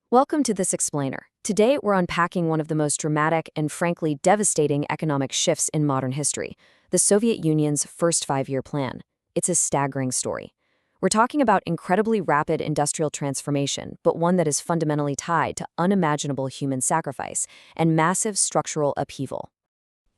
Welcome to This Explainer. Today, we're unpacking one of the most dramatic and frankly devastating economic shifts in modern history, the Soviet Union's first five-year plan. It's a staggering story. We're talking about incredibly rapid industrial transformation, but one that is fundamentally tied to unimaginable human sacrifice and massive structural upheaval.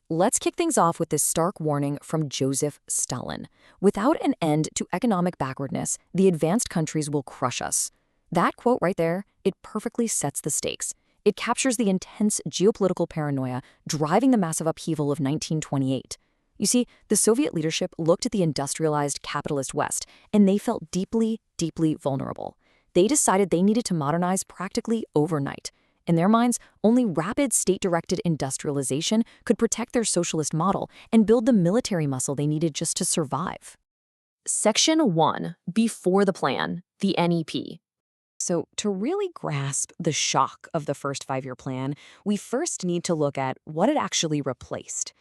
Let's kick things off with this stark warning from Joseph Stalin. Without an end to economic backwardness, the advanced countries will crush us. That quote right there, it perfectly sets the stakes. It captures the intense geopolitical paranoia driving the massive upheaval of 1928. You see, the Soviet leadership looked at the industrialized capitalist West, and they felt deeply, deeply vulnerable. They decided they needed to modernize practically overnight. In their minds, only rapid state-directed industrialization could protect their socialist model and build the military muscle they needed just to survive. Section 1. Before the Plan, the NEP. So, to really grasp the shock of the first five-year plan, we first need to look at what it actually replaced.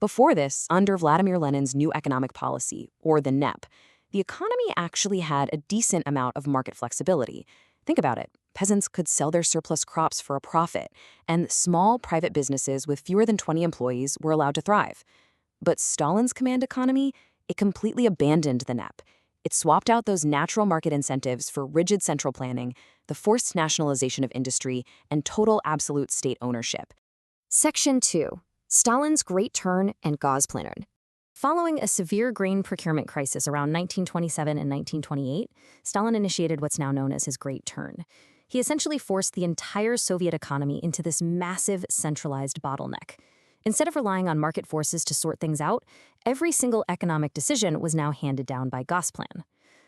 Before this, under Vladimir Lenin's new economic policy, or the NEP, the economy actually had a decent amount of market flexibility. Think about it. Peasants could sell their surplus crops for a profit, and small private businesses with fewer than 20 employees were allowed to thrive. But Stalin's command economy, it completely abandoned the NEP. It swapped out those natural market incentives for rigid central planning, the forced nationalization of industry, and total absolute state ownership. Section 2. Stalin's Great Turn and Gosplan. Following a severe grain procurement crisis around 1927 and 1928, Stalin initiated what's now known as his Great Turn. He essentially forced the entire Soviet economy into this massive centralized bottleneck. Instead of relying on market forces to sort things out, every single economic decision was now handed down by Gosplan.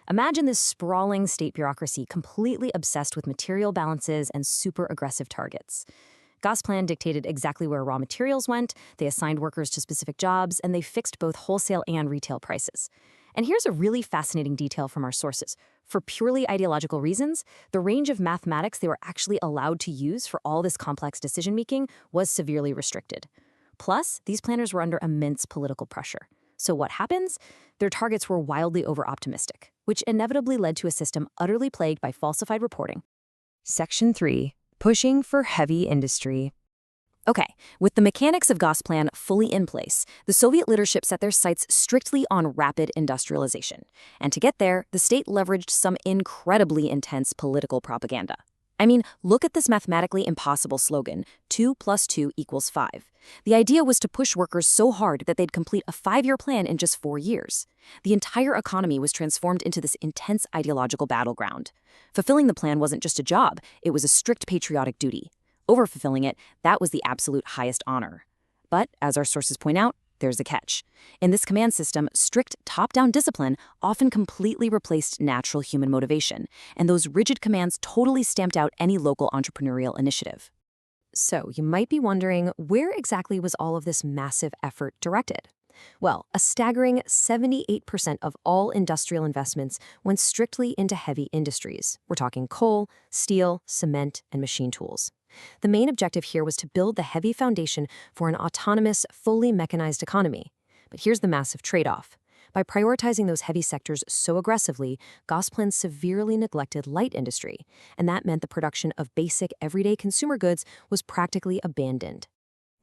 Imagine this sprawling state bureaucracy completely obsessed with material balances and super aggressive targets. Gosplan dictated exactly where raw materials went, they assigned workers to specific jobs, and they fixed both wholesale and retail prices. And here's a really fascinating detail from our sources. For purely ideological reasons, the range of mathematics they were actually allowed to use for all this complex decision-making was severely restricted. Plus, these planners were under immense political pressure. So what happens? Their targets were wildly over-optimistic, which inevitably led to a system utterly plagued by falsified reporting. Section 3. Pushing for heavy industry. Okay, with the mechanics of Gosplan fully in place, the Soviet leadership set their sights strictly on rapid industrialization. And to get there, the state leveraged some incredibly intense political propaganda. I mean, look at this mathematically impossible slogan, 2 + 2 = 5. The idea was to push workers so hard that they'd complete a five-year plan in just 4 years. The entire economy was transformed into this intense ideological battleground. Fulfilling the plan wasn't just a job, it was a strict patriotic duty. Overfulfilling it, that was the absolute highest honor. But, as our sources point out, there's a catch. In this command system, strict top-down discipline often completely replaced natural human motivation, and those rigid commands totally stamped out any local entrepreneurial initiative. So, you might be wondering, where exactly was all of this massive effort directed? Well, a staggering 78% of all industrial investments went strictly into heavy industries. We're talking coal, steel, cement, and machine tools. The main objective here was to build the heavy foundation for an autonomous, fully mechanized economy. But here's the massive trade-off. By prioritizing those heavy sectors so aggressively, Gosplan severely neglected light industry, and that meant the production of basic, everyday consumer goods was practically abandoned.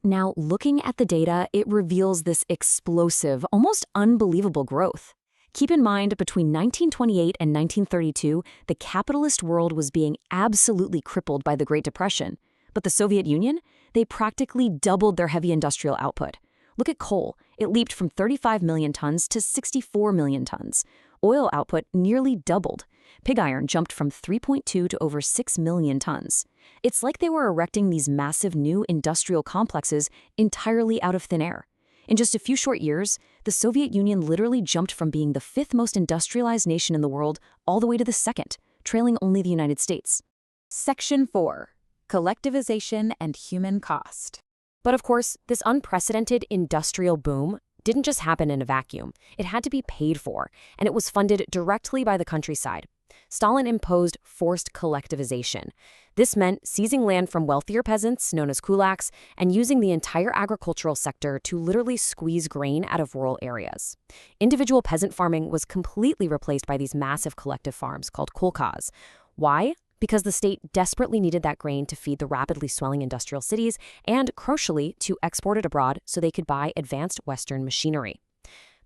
Now, looking at the data, it reveals this explosive, almost unbelievable growth. Keep in mind, between 1928 and 1932, the capitalist world was being absolutely crippled by the Great Depression. But the Soviet Union? They practically doubled their heavy industrial output. Look at coal. It leaped from 35 million tons to 64 million tons. Oil output nearly doubled. Pig iron jumped from 3.2 to over 6 million tons. It's like they were erecting these massive new industrial complexes entirely out of thin air. In just a few short years, the Soviet Union literally jumped from being the fifth most industrialized nation in the world all the way to the second, trailing only the United States. Section 4. Collectivization and human cost. But of course, this unprecedented industrial boom didn't just happen in a vacuum. It had to be paid for, and it was funded directly by the countryside. Stalin imposed forced collectivization. This meant seizing land from wealthier peasants, known as kulaks, and using the entire agricultural sector to literally squeeze grain out of rural areas. Individual peasant farming was completely replaced by these massive collective farms called kolkhozs. Why? because the state desperately needed that grain to feed the rapidly swelling industrial cities and, crucially, to export it abroad so they could buy advanced Western machinery.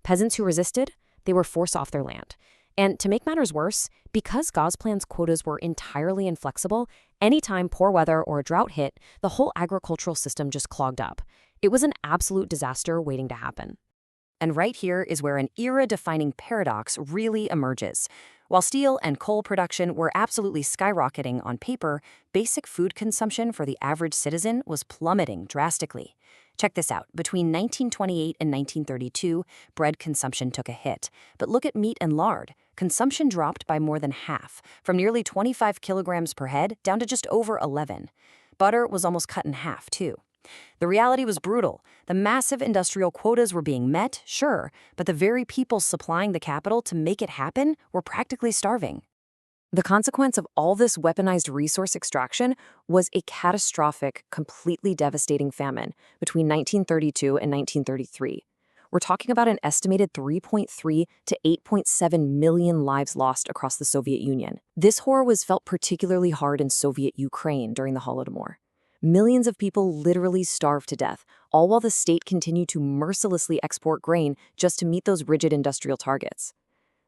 Peasants who resisted, they were forced off their land. And to make matters worse, because Gosplan's quotas were entirely inflexible, anytime poor weather or a drought hit, the whole agricultural system just clogged up. It was an absolute disaster waiting to happen. And right here is where an era-defining paradox really emerges. While steel and coal production were absolutely skyrocketing on paper, basic food consumption for the average citizen was plummeting drastically. Check this out. Between 1928 and 1932, bread consumption took a hit. But look at meat and lard. Consumption dropped by more than half, from nearly 25 kilograms per head down to just over 11. Butter was almost cut in half, too. The reality was brutal. The massive industrial quotas were being met, sure, but the very people supplying the capital to make it happen were practically starving. The consequence of all this weaponized resource extraction was a catastrophic, completely devastating famine between 1932 and 1933. We're talking about an estimated 3.3 to 8.7 million lives lost across the Soviet Union. This horror was felt particularly hard in Soviet Ukraine during the Holodomor. Millions of people literally starved to death, all while the state continued to mercilessly export grain just to meet those rigid industrial targets.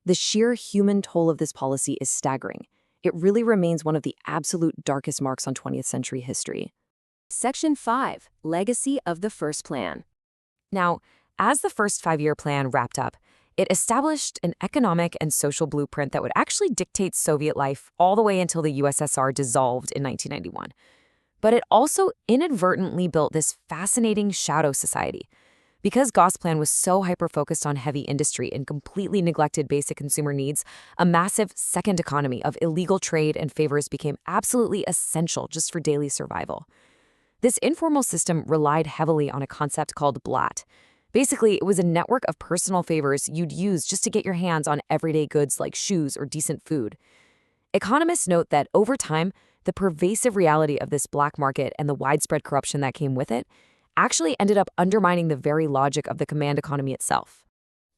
The sheer human toll of this policy is staggering. It really remains one of the absolute darkest marks on 20th century history. Section 5. Legacy of the First Plan. Now, as the first five-year plan wrapped up, it established an economic and social blueprint that would actually dictate Soviet life all the way until the USSR dissolved in 1991. But it also inadvertently built this fascinating shadow society. Because Gosplan was so hyper-focused on heavy industry and completely neglected basic consumer needs, a massive second economy of illegal trade and favors became absolutely essential just for daily survival. This informal system relied heavily on a concept called blat. Basically, it was a network of personal favors you'd use just to get your hands on everyday goods like shoes or decent food. Economists note that over time, the pervasive reality of this black market and the widespread corruption that came with it actually ended up undermining the very logic of the command economy itself.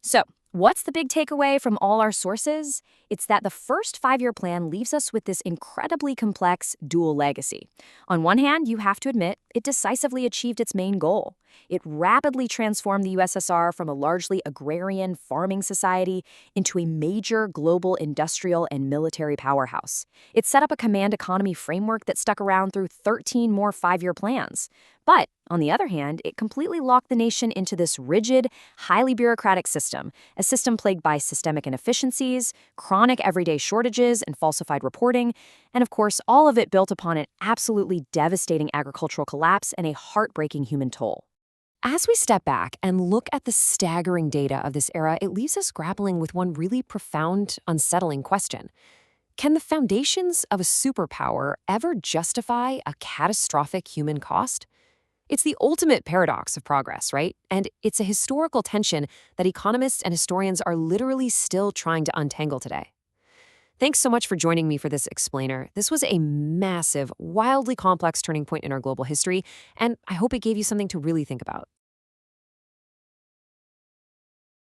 So, what's the big takeaway from all our sources? It's that the first five-year plan leaves us with this incredibly complex dual legacy. On one hand, you have to admit, it decisively achieved its main goal. It rapidly transformed the USSR from a largely agrarian farming society into a major global industrial and military powerhouse. It set up a command economy framework that stuck around through 13 more five-year plans. But, on the other hand, it completely locked the nation into this rigid, highly bureaucratic system, a system plagued by systemic inefficiencies, chronic everyday shortages, and falsified reporting, and of course, all of it built upon an absolutely devastating agricultural collapse and a heartbreaking human toll. As we step back and look at the staggering data of this era, it leaves us grappling with one really profound, unsettling question. Can the foundations of a superpower ever justify a catastrophic human cost? It's the ultimate paradox of progress, right? And it's a historical tension that economists and historians are literally still trying to untangle today. Thanks so much for joining me for this explainer. This was a massive, wildly complex turning point in our global history, and I hope it gave you something to really think about.